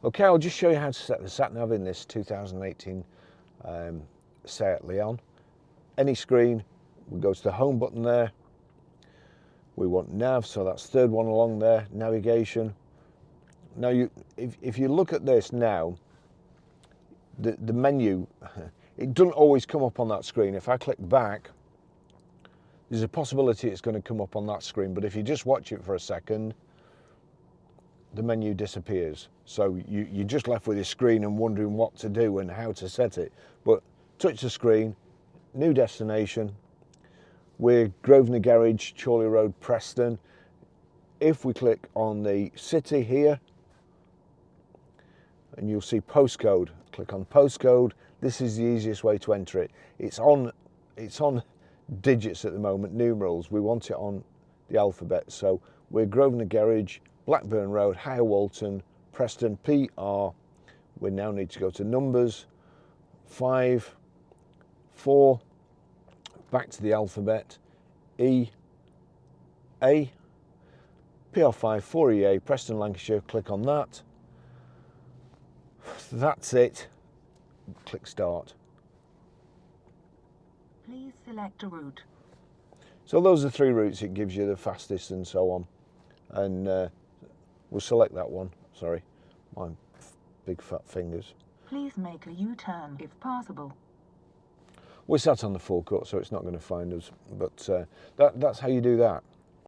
Okay, I'll just show you how to set the Sat Nav in this 2018 Seat Leon. Any screen, we go to the home button there. We want nav, so that's third one along there, navigation. Now, if you look at this now, the menu, it doesn't always come up on that screen. If I click back, there's a possibility it's going to come up on that screen, but if you just watch it for a second, the menu disappears. So you're just left with your screen and wondering what to do and how to set it. But touch the screen, new destination. We're Grosvenor Garage, Chorley Road, Preston. If we click on the city here, and you'll see postcode, click on postcode. This is the easiest way to enter it. It's on digits at the moment, numerals. We want it on the alphabet. So we're Grosvenor Garage, Blackburn Road, Higher Walton, Preston, PR. We now need to go to numbers, 5, 4, back to the alphabet, E, A, PR5, 4EA, Preston, Lancashire, click on that. That's it. Click start. Please select a route. So those are 3 routes it gives you, the fastest and so on. And we'll select that one. Sorry, my big fat fingers. Please make a U-turn if possible. We're sat on the forecourt, so it's not going to find us. But that's how you do that.